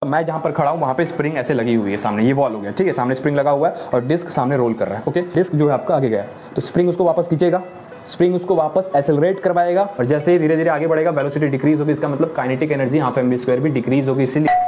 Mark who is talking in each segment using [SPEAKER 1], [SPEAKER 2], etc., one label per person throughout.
[SPEAKER 1] मैं जहां पर खड़ा हूं वहां पे स्प्रिंग ऐसे लगी हुई है, सामने ये वॉल हो गया, ठीक है, सामने स्प्रिंग लगा हुआ है और डिस्क सामने रोल कर रहा है। ओके, डिस्क जो है आपका आगे गया तो स्प्रिंग उसको वापस खींचेगा, स्प्रिंग उसको वापस एक्सेलरेट करवाएगा और जैसे ही धीरे धीरे आगे बढ़ेगा वेलोसिटी डिक्रीज होगी, इसका मतलब kinetic energy half m v square भी डिक्रीज होगी। इसीलिए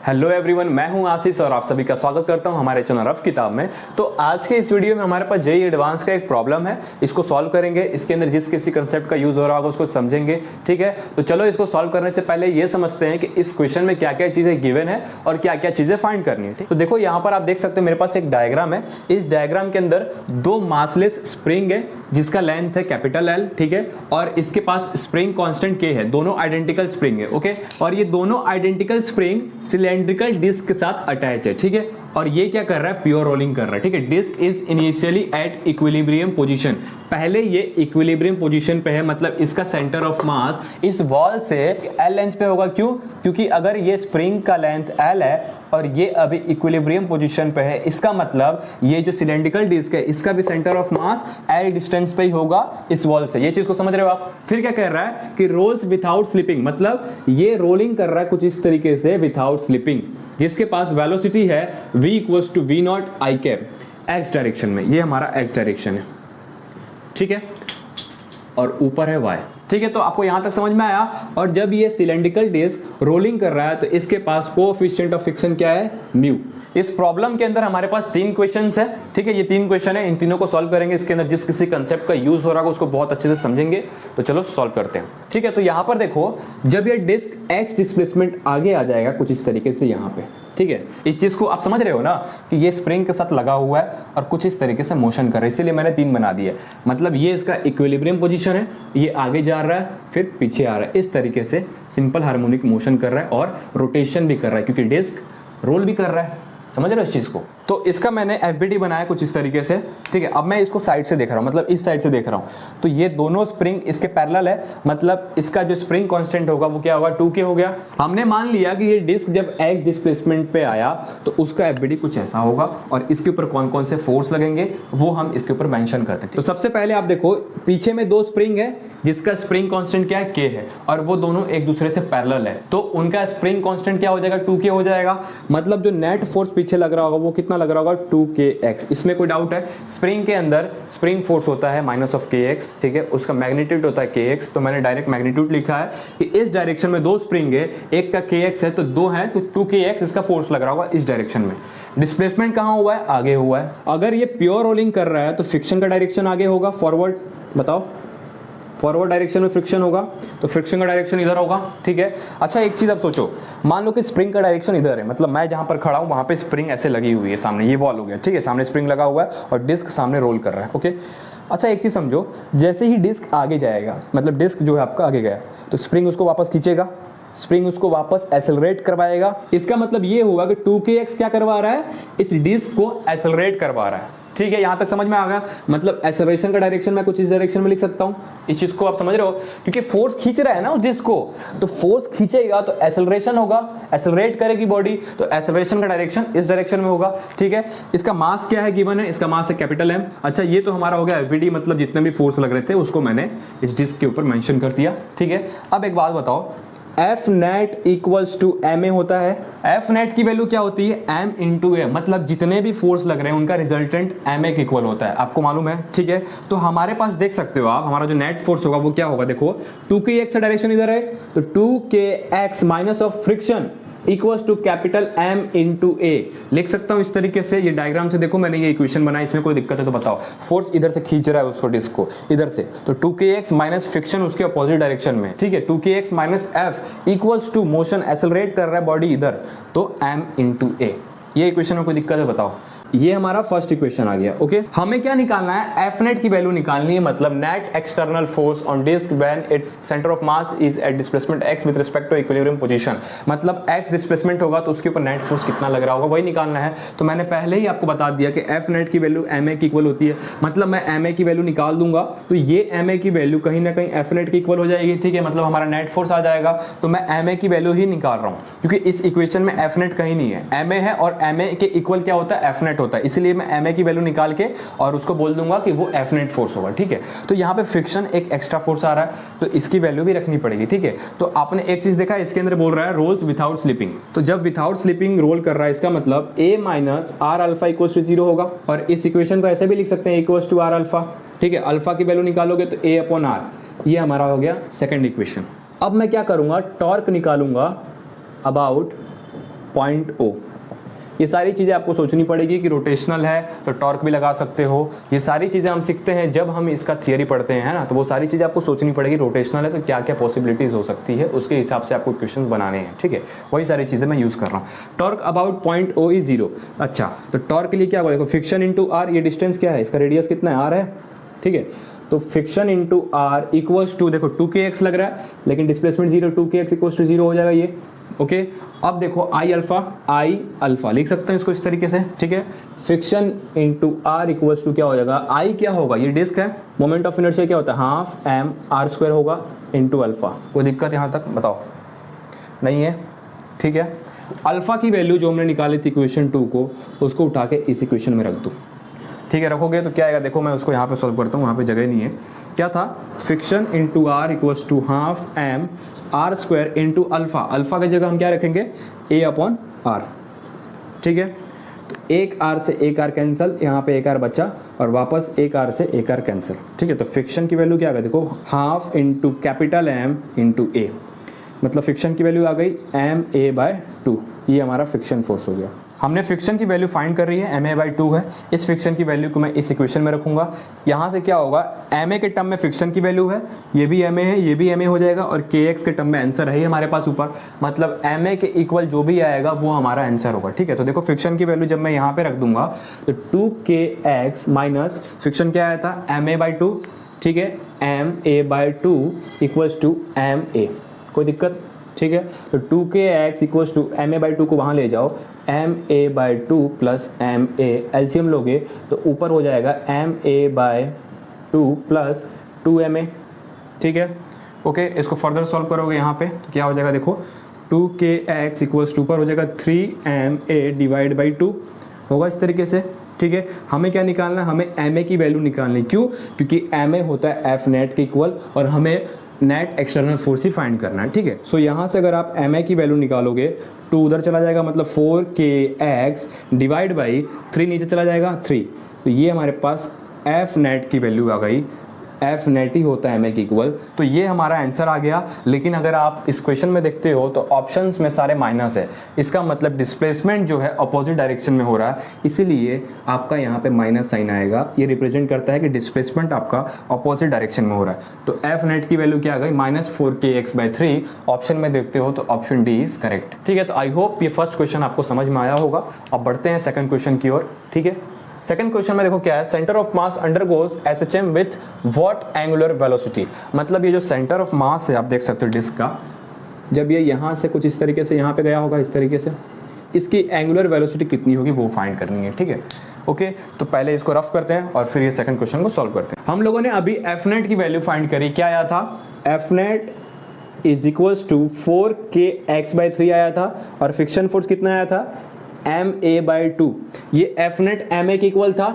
[SPEAKER 1] हेलो एवरीवन, मैं हूं आशीष और आप सभी का स्वागत करता हूं हमारे चैनल रफ किताब में। तो आज के इस वीडियो में हमारे पास जेईई एडवांस का एक प्रॉब्लम है, इसको सॉल्व करेंगे। इसके अंदर जिस किसी कंसेप्ट का यूज हो रहा होगा उसको समझेंगे, ठीक है। तो चलो इसको सॉल्व करने से पहले ये समझते हैं कि इस क्वेश्चन में क्या क्या चीजें गिवन है और क्या क्या चीजें फाइंड करनी है। तो देखो यहाँ पर आप देख सकते हो मेरे पास एक डायग्राम है। इस डायग्राम के अंदर दो मासलेस स्प्रिंग है जिसका लेंथ है कैपिटल एल, ठीक है, और इसके पास स्प्रिंग कांस्टेंट के है। दोनों आइडेंटिकल स्प्रिंग है, ओके, और ये दोनों आइडेंटिकल स्प्रिंग सिलेंड्रिकल डिस्क के साथ अटैच है, ठीक है। और ये क्या कर रहा है, प्योर रोलिंग कर रहा है, ठीक है। Disc is initially at equilibrium position, पहले ये इक्विलिब्रियम पोजीशन पे है, मतलब इसका सेंटर ऑफ मास इस वॉल से एल लेंथ पे होगा। क्यों? क्योंकि अगर ये स्प्रिंग का लेंथ एल है और ये अभी इक्विलिब्रियम पोजीशन पे है, इसका मतलब ये जो सिलेंड्रिकल डिस्क है इसका भी centre of mass L distance पे ही होगा इस वॉल से। ये चीज को समझ रहे हो आप? फिर क्या कह रहा है कि रोल्स विथआउट स्लिपिंग, मतलब ये रोलिंग कर रहा है कुछ इस तरीके से विथआउट स्लिपिंग, जिसके पास वेलोसिटी है v equals to v naught i cap x direction में। ये हमारा एक्स डायरेक्शन है, ठीक है, और ऊपर है y, ठीक है। तो आपको यहां तक समझ में आया। और जब ये सिलेंड्रिकल डिस्क रोलिंग कर रहा है तो इसके पास कोएफिशिएंट ऑफ फ्रिक्शन क्या है, म्यू। इस प्रॉब्लम के अंदर हमारे पास तीन क्वेश्चंस है, ठीक है, ये तीन क्वेश्चन है, इन तीनों को सॉल्व करेंगे। इसके अंदर जिस किसी कंसेप्ट का यूज हो रहा है उसको बहुत अच्छे से समझेंगे। तो चलो सॉल्व करते हैं, ठीक है। तो यहां पर देखो, जब ये डिस्क एक्स डिस्प्लेसमेंट आगे आ जाएगा कुछ इस तरीके से यहां पे, ठीक है, इस चीज को आप समझ रहे हो ना कि ये स्प्रिंग के साथ लगा हुआ है और कुछ इस तरीके से मोशन कर रहा है, इसीलिए मैंने तीन बना दिया। मतलब ये इसका इक्विलिब्रियम पोजीशन है, ये आगे जा रहा है फिर पीछे आ रहा है, इस तरीके से सिंपल हार्मोनिक मोशन कर रहा है और रोटेशन भी कर रहा है क्योंकि डिस्क रोल भी कर रहा है। समझ रहे हो इस चीज को? तो इसका मैंने एफबीडी बनाया कुछ इस तरीके से, ठीक है। अब मैं इसको साइड से देख रहा हूं, मतलब इस साइड से देख रहा हूं, तो ये दोनों स्प्रिंग इसके पैरेलल है, मतलब इसका जो स्प्रिंग कांस्टेंट होगा वो क्या होगा, 2k हो गया। हमने मान लिया कि ये डिस्क जब एक्स डिस्प्लेसमेंट पे आया तो उसका एफबीडी कुछ ऐसा होगा और इसके ऊपर कौन कौन से फोर्स लगेंगे वो हम इसके ऊपर मेंशन करते हैं। तो सबसे पहले आप देखो, पीछे में दो स्प्रिंग है जिसका स्प्रिंग कांस्टेंट क्या है, k है, और वो दोनों एक दूसरे से पैरेलल है, तो उनका स्प्रिंग कांस्टेंट क्या हो जाएगा, 2k हो जाएगा। मतलब जो नेट फोर्स पीछे लग रहा होगा वो कितना लग रहा होगा, 2kx। इसमें कोई डाउट है? स्प्रिंग के अंदर स्प्रिंग फोर्स होता है -kx, ठीक है, उसका मैग्नीट्यूड होता है kx, तो मैंने डायरेक्ट मैग्नीट्यूड लिखा है कि इस डायरेक्शन में दो स्प्रिंग है, एक का kx है तो दो है, तो 2kx इसका फोर्स लग रहा होगा इस डायरेक्शन में। डिस्प्लेसमेंट कहां हुआ है, आगे हुआ है। अगर ये प्योर रोलिंग कर रहा है तो फ्रिक्शन का डायरेक्शन आगे होगा, फॉरवर्ड, बताओ, फॉरवर्ड डायरेक्शन में फ्रिक्शन होगा तो फ्रिक्शन का डायरेक्शन इधर होगा, ठीक है। अच्छा एक चीज आप सोचो, मान लो कि स्प्रिंग का डायरेक्शन इधर है, मतलब मैं जहां पर खड़ा हूं वहां पे स्प्रिंग ऐसे लगी हुई है, सामने ये वॉल हो गया, ठीक है, सामने स्प्रिंग लगा हुआ है और डिस्क सामने रोल कर रहा है, ओके। अच्छा एक चीज समझो, जैसे ही डिस्क आगे जाएगा, मतलब डिस्क जो है आपका आगे गया तो स्प्रिंग उसको वापस खींचेगा, स्प्रिंग उसको वापस एक्सेलरेट करवाएगा। इसका मतलब ये होगा कि 2kx क्या करवा रहा है, इस डिस्क को एक्सेलरेट करवा रहा है, ठीक है। यहां तक समझ में आ गया? मतलब एक्सेलरेशन का डायरेक्शन मैं कुछ इस डायरेक्शन में लिख सकता हूं, इस चीज को आप समझ रहे हो, क्योंकि फोर्स खींच रहा है ना उस डिस्क को, तो फोर्स खींचेगा तो एक्सेलरेशन होगा, एक्सेलरेट करेगी बॉडी, तो एक्सेलरेशन का डायरेक्शन इस डायरेक्शन में होगा, ठीक है। इसका मास क्या है, गिवन है, इसका मास है कैपिटल एम। अच्छा ये तो हमारा हो गया एफबीडी, मतलब जितने भी फोर्स लग रहे थे उसको मैंने इस डिस्क के ऊपर मेंशन कर दिया, ठीक है। अब एक बात बताओ, F net equals to m a होता है। एफ नेट की वैल्यू क्या होती है, एम इंटू ए, मतलब जितने भी फोर्स लग रहे हैं उनका रिजल्टेंट एम ए के इक्वल होता है, आपको मालूम है, ठीक है। तो हमारे पास देख सकते हो आप, हमारा जो नेट फोर्स होगा वो क्या होगा, देखो 2kx का डायरेक्शन इधर है तो 2kx minus of friction equals to capital M into A, लिख सकता हूं इस तरीके से। ये डायग्राम से देखो मैंने ये इक्वेशन बनाई, इसमें कोई दिक्कत है तो बताओ। फोर्स इधर से खींच रहा है उसको, डिस्क को इधर से, तो 2kx माइनस फ्रिक्शन उसके अपोजिट डायरेक्शन में, ठीक है, 2kx minus F equals to motion accelerate कर रहा है बॉडी इधर, तो m इंटू ए। ये इक्वेशन में कोई दिक्कत है बताओ? ये हमारा फर्स्ट इक्वेशन आ गया, ओके। हमें क्या निकालना है, एफ नेट की वैल्यू निकालनी है, मतलब net external force on disc when it's centre of mass is at displacement x with respect to equilibrium position, मतलब x डिस्प्लेसमेंट होगा तो उसके ऊपर नेट फोर्स कितना लग रहा होगा वही निकालना है। तो मैंने पहले ही आपको बता दिया कि एफ नेट की वैल्यू ma की इक्वल होती है, मतलब मैं ma की वैल्यू निकाल दूंगा तो ये ma की वैल्यू कहीं ना कहीं एफ नेट की इक्वल हो जाएगी, ठीक है, मतलब हमारा नेट फोर्स आ जाएगा। तो मैं ma की वैल्यू ही निकाल रहा हूं क्योंकि इस इक्वेशन में एफ नेट कहीं नहीं है, ma है और ma के इक्वल क्या होता है, एफ नेट होता है, इसलिए मैं एम ए की वैल्यू निकाल के और उसको बोल दूंगा कि वो एफ नेट फोर्स होगा, ठीक है। तो यहाँ पे फ्रिक्शन एक एक्स्ट्रा फोर्स आ रहा है, तो इसकी वैल्यू भी रखनी पड़ेगी, ठीक है। तो आपने एक चीज देखा, इसके अंदर बोल रहा है रोल्स विदाउट स्लिपिंग, तो जब विदाउट स्लिपिंग रोल कर रहा है इसका मतलब a minus r alpha equal to 0 होगा, और इस इक्वेशन को ऐसे भी लिख सकते हैं इक्वल टू आर अल्फा, ठीक है। अल्फा की वैल्यू निकालोगे तो a अपॉन आर, ये हमारा हो गया सेकंड इक्वेशन। अब मैं क्या करूंगा, टॉर्क निकालूंगा अबाउट पॉइंट O। ये सारी चीज़ें आपको सोचनी पड़ेगी कि रोटेशनल है तो टॉर्क भी लगा सकते हो, ये सारी चीज़ें हम सीखते हैं जब हम इसका थियरी पढ़ते हैं, है ना। तो वो सारी चीज़ें आपको सोचनी पड़ेगी, रोटेशनल है तो क्या क्या पॉसिबिलिटीज़ हो सकती है, उसके हिसाब से आपको क्वेश्चंस बनाने हैं, ठीक है। वही सारी चीज़ें मैं यूज़ कर रहा हूँ। Torque about point O is 0। अच्छा, तो टॉर्क के लिए क्या होगा, देखो फ्रिक्शन इंटू आर, ये डिस्टेंस क्या है, इसका रेडियस कितना है, आर है, ठीक है। तो friction into r equals to, देखो 2kx लग रहा है लेकिन डिस्प्लेसमेंट 0, 2kx इक्वल्स टू 0 हो जाएगा ये, ओके। अब देखो आई अल्फा लिख सकते हैं इसको इस तरीके से, ठीक है। Friction into r equals to क्या हो जाएगा, आई क्या होगा, ये डिस्क है, मोमेंट ऑफ इनर्शिया क्या होता है, हाफ एम आर स्क्वायर होगा इंटू अल्फा। कोई दिक्कत यहाँ तक बताओ, नहीं है, ठीक है। अल्फा की वैल्यू जो हमने निकाली थी इक्वेशन 2 को, उसको उठा के इस इक्वेशन में रख दो, ठीक है। रखोगे तो क्या आएगा, देखो मैं उसको यहाँ पे सॉल्व करता हूँ, वहाँ पे जगह नहीं है। क्या था, friction into r equals to half m r square into alpha, alpha की जगह हम क्या रखेंगे, ए अपॉन आर, ठीक है। तो एक आर से एक आर कैंसिल, यहाँ पे एक आर बचा और वापस एक आर से एक आर कैंसिल, ठीक है। तो फ्रिक्शन की वैल्यू क्या आ गई, देखो half into capital M into A, मतलब फ्रिक्शन की वैल्यू आ गई एम ए बाय 2, ये हमारा फ्रिक्शन फोर्स हो गया। हमने फ्रिक्शन की वैल्यू फाइंड कर रही है, एम ए बाई 2 है। इस फ्रिक्शन की वैल्यू को मैं इस इक्वेशन में रखूंगा। यहाँ से क्या होगा, एम ए के टर्म में फ्रिक्शन की वैल्यू है, ये भी एम ए है, ये भी एम ए हो जाएगा, और के एक्स के टर्म में आंसर है हमारे पास ऊपर, मतलब एम ए के इक्वल जो भी आएगा वो हमारा आंसर होगा, ठीक है। तो देखो फ्रिक्शन की वैल्यू जब मैं यहाँ पे रख दूंगा तो 2kx माइनस फ्रिक्शन क्या आया था, एम ए बाई 2, ठीक है, m a by 2 equals to m a, कोई दिक्कत, ठीक है। तो 2kx equals to m a by 2 को वहाँ ले जाओ, m a by 2 plus m a, LCM लोगे तो ऊपर हो जाएगा M a by 2 plus 2ma, ठीक है, ओके। इसको फर्दर सॉल्व करोगे यहाँ पे तो क्या हो जाएगा, देखो 2kx इक्वल्स टू ऊपर हो जाएगा 3ma डिवाइड बाई 2 होगा इस तरीके से, ठीक है। हमें क्या निकालना है, हमें ma की वैल्यू निकालनी, क्यों, क्योंकि ma होता है एफ नेट के इक्वल और हमें नेट एक्सटर्नल फोर्स ही फाइंड करना है, ठीक है। सो यहाँ से अगर आप ma की वैल्यू निकालोगे तो उधर चला जाएगा, मतलब 4kx डिवाइड बाई 3 नीचे चला जाएगा 3, तो ये हमारे पास एफ नेट की वैल्यू आ गई, एफ नेट ही होता है ma के इक्वल, तो ये हमारा आंसर आ गया। लेकिन अगर आप इस क्वेश्चन में देखते हो तो ऑप्शंस में सारे माइनस है, इसका मतलब डिस्प्लेसमेंट जो है अपोजिट डायरेक्शन में हो रहा है, इसीलिए आपका यहाँ पे माइनस साइन आएगा। ये रिप्रेजेंट करता है कि डिस्प्लेसमेंट आपका अपोजिट डायरेक्शन में हो रहा है। तो एफ नेट की वैल्यू क्या आ गई, -4kx/3, ऑप्शन में देखते हो तो ऑप्शन डी इज करेक्ट, ठीक है। तो आई होप ये फर्स्ट क्वेश्चन आपको समझ में आया होगा। अब बढ़ते हैं सेकंड क्वेश्चन की ओर, ठीक है। सेकंड क्वेश्चन में देखो क्या है, centre of mass undergoes SHM with what angular velocity, मतलब ये जो सेंटर ऑफ मास है आप देख सकते हो डिस्क का, जब ये यहाँ से कुछ इस तरीके से यहाँ पे गया होगा इस तरीके से, इसकी एंगुलर वेलोसिटी कितनी होगी वो फाइंड करनी है, ठीक है, ओके। तो पहले इसको रफ करते हैं और फिर ये सेकंड क्वेश्चन को सॉल्व करते हैं। हम लोगों ने अभी एफ नेट की वैल्यू फाइंड करी, क्या आया था, F net is equals to 4kx/3 आया था, और फ्रिक्शन फोर्स कितना आया था, ma/2, ये एफ नेट ma के इक्वल था,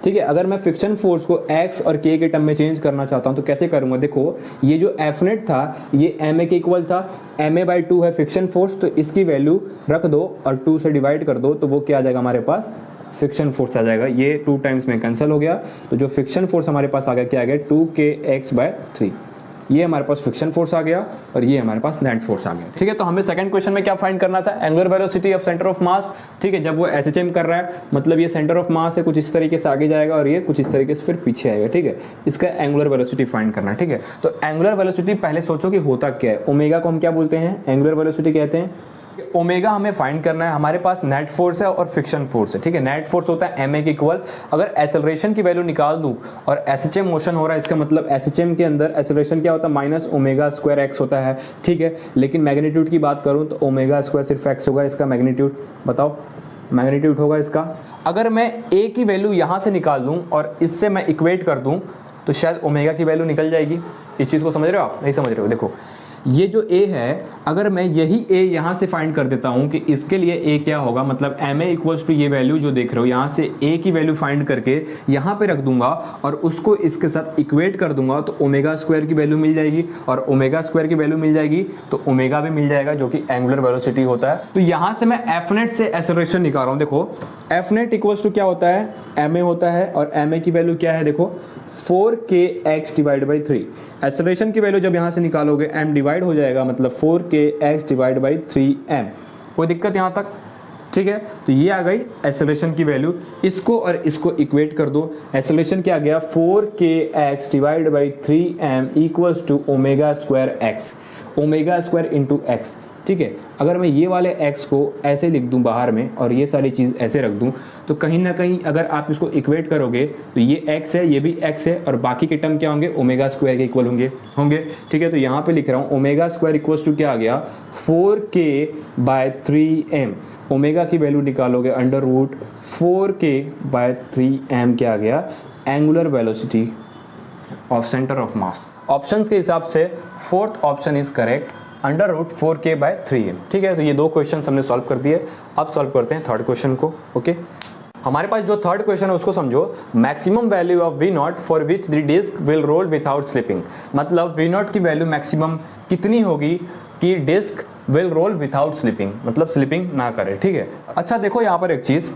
[SPEAKER 1] ठीक है। अगर मैं फ्रिक्शन फोर्स को x और k के टर्म में चेंज करना चाहता हूं तो कैसे करूंगा, देखो ये जो एफ नेट था ये ma के इक्वल था, ma/2 है फ्रिक्शन फोर्स, तो इसकी वैल्यू रख दो और 2 से डिवाइड कर दो, तो वो क्या आ जाएगा हमारे पास, फ्रिक्शन फोर्स आ जाएगा। ये 2 टाइम्स में कैंसिल हो गया, तो जो फ्रिक्शन फोर्स हमारे पास आ गया क्या आ गया, 2kx/3, ये हमारे पास फ्रिक्शन फोर्स आ गया और ये हमारे पास नेट फोर्स आ गया, ठीक है। तो हमें सेकंड क्वेश्चन में क्या फाइंड करना था, angular velocity of centre of मास, ठीक है। जब वो एसएचएम कर रहा है मतलब ये सेंटर ऑफ मास है, कुछ इस तरीके से आगे जाएगा और ये कुछ इस तरीके से फिर पीछे आएगा, ठीक है। इसका एंगुलर वेलोसिटी फाइंड करना है, ठीक है। तो एंगुलर वेलोसिटी पहले सोचो कि होता क्या है, ओमेगा को हम क्या बोलते हैं, एंगुलर वेलोसिटी कहते हैं। ओमेगा हमें फाइंड करना है, हमारे पास नेट फोर्स है और फ्रिक्शन फोर्स है, ठीक है। नेट फोर्स होता है ma के इक्वल, अगर एक्सेलरेशन की वैल्यू निकाल दूं और एसएचएम मोशन हो रहा है, इसका मतलब एसएचएम के अंदर एक्सेलरेशन क्या होता है, -ω² होता है, ठीक है। लेकिन मैग्नीट्यूड की बात करूं तो ω² सिर्फ x होगा, इसका मैग्नीट्यूड बताओ, मैग्नीट्यूड होगा इसका। अगर मैं a की वैल्यू यहाँ से निकाल दूँ और इससे मैं इक्वेट कर दूँ तो शायद ओमेगा की वैल्यू निकल जाएगी। इस चीज़ को समझ रहे हो आप, नहीं समझ रहे हो, देखो ये जो a है, अगर मैं यही a यहाँ से फाइंड कर देता हूँ कि इसके लिए a क्या होगा, मतलब ma इक्वल्स टू ये वैल्यू जो देख रहे हो, यहाँ से a की वैल्यू फाइंड करके यहाँ पे रख दूंगा और उसको इसके साथ इक्वेट कर दूंगा, तो ओमेगा स्क्वायर की वैल्यू मिल जाएगी, और ओमेगा स्क्वायर की वैल्यू मिल जाएगी तो ओमेगा भी मिल जाएगा, जो कि एंगुलर वेलोसिटी होता है। तो यहाँ से मैं एफ नेट से एक्सेलरेशन निकाल रहा हूँ। देखो एफ नेट इक्वल्स टू क्या होता है, ma होता है, और ma की वैल्यू क्या है, देखो 4kx डिवाइड बाई 3। एक्सेलरेशन की वैल्यू जब यहाँ से निकालोगे m डिवाइड हो जाएगा, मतलब 4kx डिवाइड बाई 3m। कोई दिक्कत यहाँ तक? ठीक है, तो ये आ गई एक्सेलरेशन की वैल्यू। इसको और इसको इक्वेट कर दो। एक्सेलरेशन क्या आ गया, 4kx divide by 3m equals to omega square x, omega square into x। ठीक है, अगर मैं ये वाले x को ऐसे लिख दूं बाहर में और ये सारी चीज़ ऐसे रख दूं, तो कहीं ना कहीं अगर आप इसको इक्वेट करोगे तो ये x है, ये भी x है, और बाकी के टर्म क्या होंगे, ओमेगा स्क्वायर के इक्वल होंगे। ठीक है, तो यहाँ पे लिख रहा हूँ ओमेगा स्क्वायर इक्वल्स टू क्या आ गया, 4k बाय 3m। ओमेगा की वैल्यू निकालोगे under root 4k by 3m, क्या आ गया, angular velocity of centre of mass. Options के हिसाब से fourth option is correct, under root 4k by 3m। ठीक है, तो ये 2 क्वेश्चन हमने सॉल्व कर दिए। अब सॉल्व करते हैं थर्ड क्वेश्चन को। ओके, हमारे पास जो थर्ड क्वेश्चन है उसको समझो। Maximum value of v naught for which the disc will roll without slipping. मतलब वी नॉट की वैल्यू मैक्सिमम कितनी होगी कि disc will roll without slipping, मतलब स्लिपिंग ना करे। ठीक है, अच्छा देखो यहाँ पर एक चीज़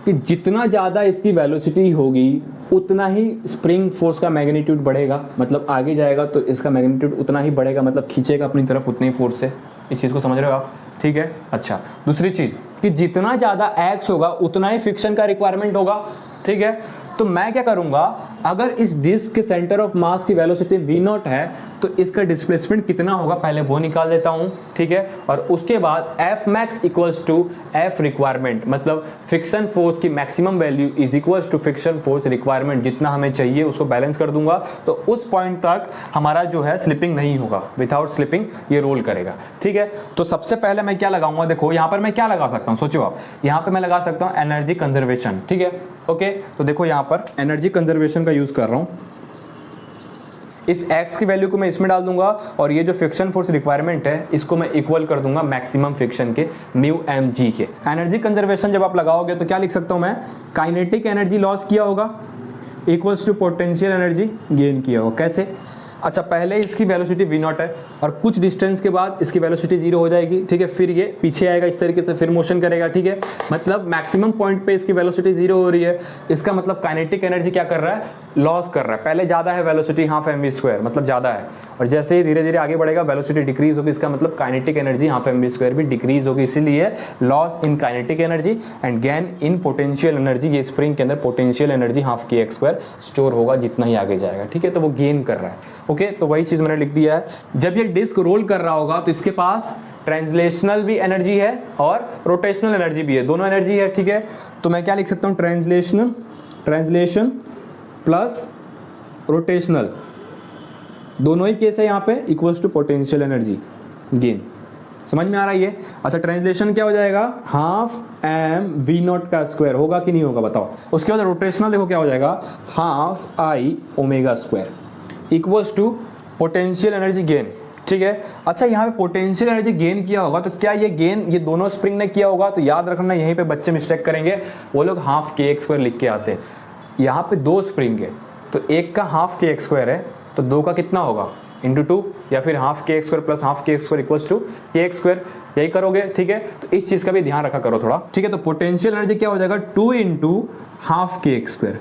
[SPEAKER 1] कि जितना ज़्यादा इसकी वेलोसिटी होगी उतना ही स्प्रिंग फोर्स का मैग्नीट्यूड बढ़ेगा, मतलब आगे जाएगा तो इसका मैग्नीट्यूड उतना ही बढ़ेगा, मतलब खींचेगा अपनी तरफ उतनी फोर्स से। इस चीज़ को समझ रहे हो आप? ठीक है, अच्छा दूसरी चीज़ कि जितना ज़्यादा एक्स होगा उतना ही फ्रिक्शन का रिक्वायरमेंट होगा। ठीक है, तो मैं क्या करूंगा, अगर इस डिस्क के सेंटर ऑफ मास की वेलोसिटी v नॉट है तो इसका डिस्प्लेसमेंट कितना होगा पहले वो निकाल देता हूं। ठीक है, और उसके बाद F max equals to F requirement, मतलब फ्रिक्शन फोर्स की maximum value is equals to friction force requirement, जितना हमें चाहिए उसको बैलेंस कर दूंगा, तो उस पॉइंट तक हमारा जो है स्लिपिंग नहीं होगा, विदाउट स्लिपिंग ये रोल करेगा। ठीक है, तो सबसे पहले मैं क्या लगाऊंगा, देखो यहाँ पर मैं क्या लगा सकता हूँ, सोचो आप, यहाँ पर मैं लगा सकता हूँ एनर्जी कंजर्वेशन। ठीक है, ओके, तो देखो यहाँ पर एनर्जी कंजर्वेशन का यूज कर रहा हूँ। इस x की वैल्यू को मैं इसमें डाल दूंगा और ये जो फ्रिक्शन फोर्स रिक्वायरमेंट है इसको मैं इक्वल कर दूंगा मैक्सिमम फ्रिक्शन के म्यू एम जी के। एनर्जी कंजर्वेशन जब आप लगाओगे तो क्या लिख सकता हूं मैं, काइनेटिक एनर्जी लॉस किया होगा equals to potential energy gain किया होगा। कैसे? अच्छा, पहले इसकी वेलोसिटी v नॉट है और कुछ डिस्टेंस के बाद इसकी वेलोसिटी 0 हो जाएगी। ठीक है, फिर ये पीछे आएगा इस तरीके से, फिर मोशन करेगा। ठीक है, मतलब मैक्सिमम पॉइंट पे इसकी वेलोसिटी 0 हो रही है, इसका मतलब काइनेटिक एनर्जी क्या कर रहा है, लॉस कर रहा है। पहले ज़्यादा है velocity, half m v square, मतलब ज़्यादा है, और जैसे ही धीरे धीरे आगे बढ़ेगा वेलोसिटी डिक्रीज होगी, इसका मतलब kinetic energy half m v square भी डिक्रीज होगी। इसीलिए loss in kinetic energy and gain in potential energy, ये स्प्रिंग के अंदर potential energy half k x square store होगा जितना ही आगे जाएगा। ठीक है, तो वो गेन कर रहा है। ओके, तो वही चीज़ मैंने लिख दिया है। जब ये डिस्क रोल कर रहा होगा तो इसके पास ट्रांसलेशनल भी एनर्जी है और रोटेशनल एनर्जी भी है, दोनों एनर्जी है। ठीक है, तो मैं क्या लिख सकता हूँ, ट्रांसलेशन प्लस रोटेशनल, दोनों ही केस है यहाँ पे, equals to potential energy gain. समझ में आ रहा है ये? अच्छा, ट्रांसलेशन क्या हो जाएगा, हाफ एम वी नॉट का स्क्वायर होगा कि नहीं होगा बताओ। उसके बाद रोटेशनल देखो क्या हो जाएगा, half I omega square equals to potential energy gain. ठीक है, अच्छा यहाँ पे पोटेंशियल एनर्जी गेन किया होगा तो क्या ये गेन ये दोनों स्प्रिंग ने किया होगा? तो याद रखना, यहीं पे बच्चे मिस्टेक करेंगे, वो लोग हाफ के एक्स स्क्वायर लिख के आते हैं। यहाँ पे 2 स्प्रिंग है तो एक का हाफ के एक्स स्क्वायर है, तो 2 का कितना होगा, इंटू 2, या फिर half k x square plus half k x square equals to k x square, यही करोगे। ठीक है, तो इस चीज़ का भी ध्यान रखा करो थोड़ा। ठीक है, तो पोटेंशियल एनर्जी क्या हो जाएगा, 2 into half k x square,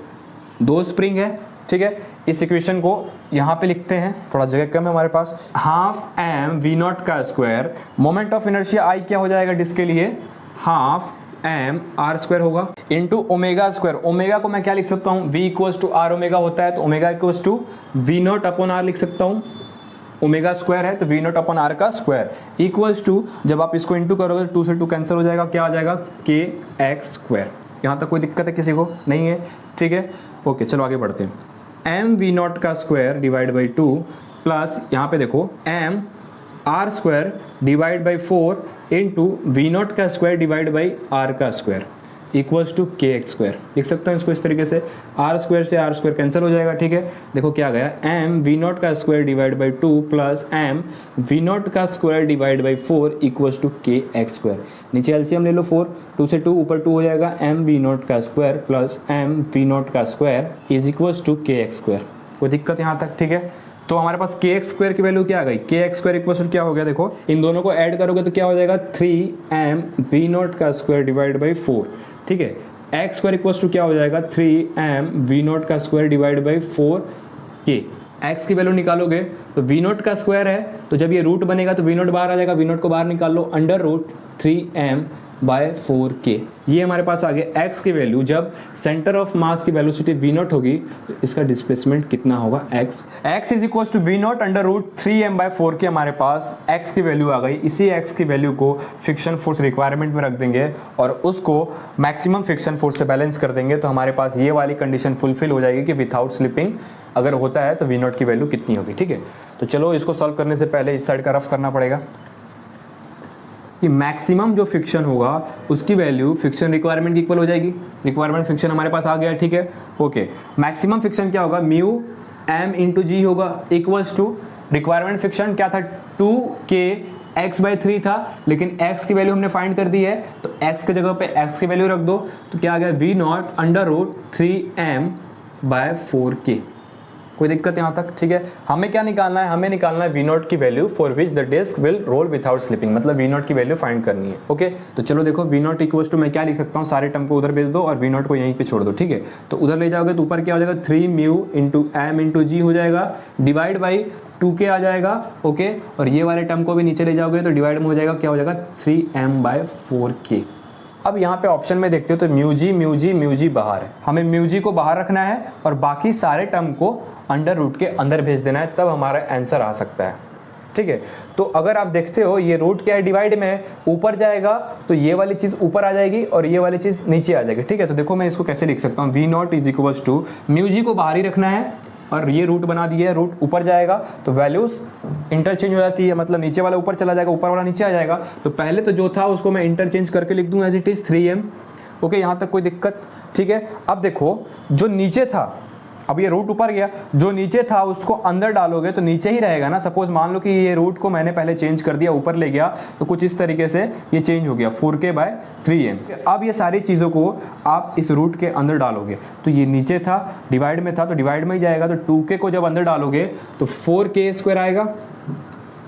[SPEAKER 1] 2 spring है। ठीक है, इस इक्वेशन को यहाँ पे लिखते हैं, थोड़ा जगह कम है हमारे पास। हाफ एम वी नॉट का square, moment of inertia I क्या हो जाएगा डिस्क के लिए, हाफ एम आर स्क्वायर होगा इंटू ओमेगा स्क्वायर। ओमेगा को मैं क्या लिख सकता हूँ, v equals to r omega होता है, तो omega equals to v naught upon r लिख सकता हूँ। ओमेगा स्क्वायर है तो वी नॉट अपॉन आर का स्क्वायर इक्वल्स टू, जब आप इसको इंटू करोगे 2 से 2 कैंसिल हो जाएगा, क्या आ जाएगा, के एक्स स्क्वायर। यहाँ तक कोई दिक्कत है किसी को? नहीं है। ठीक है, ओके, चलो आगे बढ़ते हैं। एम वी नॉट का स्क्वायर डिवाइड बाई 2 प्लस यहाँ पे देखो m r square divide by 4 into v naught का स्क्वायर डिवाइड बाई आर का square equals to k x square. लिख सकता हूँ इसको इस तरीके से, आर स्क्वायर से आर स्क्वायर कैंसिल हो जाएगा, ठीक है। देखो क्या गया, एम वी नॉट का square divide by 2 plus m v naught का square divide by 4 equals to k x square. नीचे एलसीएम ले लो 4, 2 से 2 ऊपर 2 हो जाएगा, एम वी नॉट का square plus m v naught का square is equals to k x square. कोई दिक्कत यहाँ तक, ठीक है। तो हमारे पास के एक्स स्क्वायर की वैल्यू क्या आ गई, के एक्स स्क्वायर इक्वल टू क्या हो गया, देखो इन दोनों को ऐड करोगे तो क्या हो जाएगा 3m वी नॉट का स्क्वायर डिवाइड बाई 4, ठीक है। एक्स स्क्वायर इक्वल टू क्या हो जाएगा 3m वी नॉट का square divide by 4k। X की वैल्यू निकालोगे तो वी नॉट का स्क्वायर है, तो जब ये रूट बनेगा तो वी नॉट बाहर आ जाएगा, वी नॉट को बाहर निकाल लो, under root 3m by 4k। ये हमारे पास आ गया एक्स की वैल्यू। जब सेंटर ऑफ मास की वेलोसिटी वी नॉट होगी तो इसका डिस्प्लेसमेंट कितना होगा, x is equal to v naught under root 3m by 4k। हमारे पास एक्स की वैल्यू आ गई। इसी एक्स की वैल्यू को फ्रिक्शन फोर्स रिक्वायरमेंट में रख देंगे और उसको मैक्सिमम फ्रिक्शन फोर्स से बैलेंस कर देंगे, तो हमारे पास ये वाली कंडीशन फुलफिल हो जाएगी कि विदाउट स्लिपिंग अगर होता है तो वी नॉट की वैल्यू कितनी होगी, ठीक है। तो चलो इसको सॉल्व करने से पहले इस साइड का रफ करना पड़ेगा कि मैक्सिमम जो फ्रिक्शन होगा उसकी वैल्यू फ्रिक्शन रिक्वायरमेंट की इक्वल हो जाएगी। रिक्वायरमेंट फ्रिक्शन हमारे पास आ गया, ठीक है, ओके। मैक्सिमम फ्रिक्शन क्या होगा, म्यू एम इंटू जी होगा इक्वल्स टू रिक्वायरमेंट फ्रिक्शन क्या था 2k x/3 था, लेकिन x की वैल्यू हमने फाइंड कर दी है तो x की जगह पे x की वैल्यू रख दो, तो क्या आ गया we naught under root 3m by 4k। कोई दिक्कत यहाँ तक, ठीक है। हमें क्या निकालना है, हमें निकालना है वी नॉट की value for which the disc will roll without slipping, मतलब वी नॉट की वैल्यू फाइंड करनी है, ओके। तो चलो देखो वी नॉट इक्वल्स टू मैं क्या लिख सकता हूँ, सारे टर्म को उधर भेज दो और वी नॉट को यहीं पे छोड़ दो, ठीक है। तो उधर ले जाओगे तो ऊपर क्या हो जाएगा 3 म्यू इंटू एम इंटू जी हो जाएगा, डिवाइड बाई 2k आ जाएगा, ओके। और ये वाले टर्म को भी नीचे ले जाओगे तो डिवाइड में हो जाएगा, क्या हो जाएगा 3m बाय 4k। अब यहाँ पे ऑप्शन में देखते हो तो म्यू जी बाहर है, हमें म्यू जी को बाहर रखना है और बाकी सारे टर्म को अंडर रूट के अंदर भेज देना है, तब हमारा आंसर आ सकता है, ठीक है। तो अगर आप देखते हो ये रूट क्या है, डिवाइड में ऊपर जाएगा तो ये वाली चीज ऊपर आ जाएगी और ये वाली चीज नीचे आ जाएगी, ठीक है। तो देखो मैं इसको कैसे लिख सकता हूँ, V naught is equals to mu g को बाहर ही रखना है और ये रूट बना दिया है, रूट ऊपर जाएगा तो वैल्यूज इंटरचेंज हो जाती है, मतलब नीचे वाला ऊपर चला जाएगा, ऊपर वाला नीचे आ जाएगा। तो पहले तो जो था उसको मैं इंटरचेंज करके लिख दूं as it is 3m, okay. यहाँ तक कोई दिक्कत, ठीक है। अब देखो जो नीचे था, अब ये रूट ऊपर गया, जो नीचे था उसको अंदर डालोगे तो नीचे ही रहेगा ना। सपोज मान लो कि ये रूट को मैंने पहले चेंज कर दिया, ऊपर ले गया, तो कुछ इस तरीके से ये चेंज हो गया 4k बाय 3m। अब ये सारी चीज़ों को आप इस रूट के अंदर डालोगे तो ये नीचे था, डिवाइड में था तो डिवाइड में ही जाएगा, तो 2k को जब अंदर डालोगे तो 4k स्क्वायर आएगा।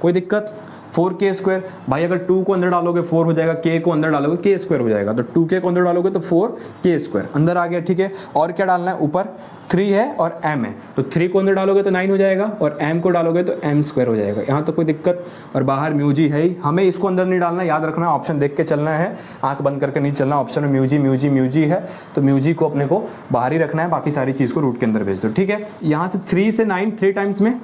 [SPEAKER 1] कोई दिक्कत, 4k स्क्वायर भाई, अगर 2 को अंदर डालोगे 4 हो जाएगा, k को अंदर डालोगे k स्क्वायर हो जाएगा, तो 2k को अंदर डालोगे तो 4k स्क्वायर अंदर आ गया, ठीक है। और क्या डालना है, ऊपर 3 है और m है, तो 3 को अंदर डालोगे तो 9 हो जाएगा और m को डालोगे तो m स्क्वायर हो जाएगा। यहाँ तो कोई दिक्कत, और बाहर म्यू जी है ही, हमें इसको अंदर नहीं डालना, याद रखना ऑप्शन देख के चलना है, आंख बंद करके नहीं चलना। ऑप्शन में म्यू जी है तो म्यू जी को अपने को बाहर ही रखना है, बाकी सारी चीज़ को रूट के अंदर भेज दो, ठीक है। यहाँ से 3 से 9 3 टाइम्स में,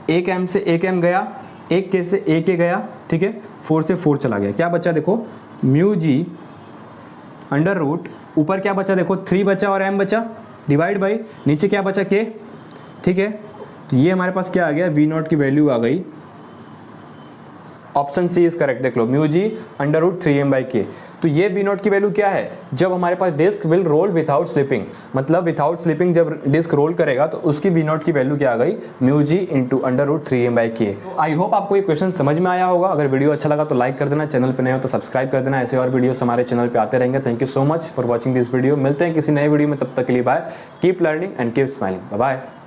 [SPEAKER 1] एक m से एक m गया, एक k से एक k गया, ठीक है। 4 से 4 चला गया, क्या बचा देखो म्यू जी अंडर रूट, ऊपर क्या बचा देखो 3 बचा और m बचा, डिवाइड बाई नीचे क्या बचा k, ठीक है। तो ये हमारे पास क्या आ गया, वी नॉट की वैल्यू आ गई, ऑप्शन सी इज करेक्ट, देख लो mu g under root 3m by K. तो ये वी नॉट की वैल्यू क्या है, जब हमारे पास disc will roll without slipping, मतलब विदाउट स्लिपिंग जब डिस्क रोल करेगा तो उसकी वी नॉट की वैल्यू क्या आ गई, mu g into under root 3m by K. I hope आपको ये क्वेश्चन समझ में आया होगा। अगर वीडियो अच्छा लगा तो लाइक कर देना, चैनल पर नए हो तो सब्सक्राइब कर देना, ऐसे और वीडियोस हमारे चैनल पे आते रहेंगे। Thank you so much for watching this video. मिलते हैं किसी नए वीडियो में, तब तक के लिए bye, keep learning and keep smiling, bye bye.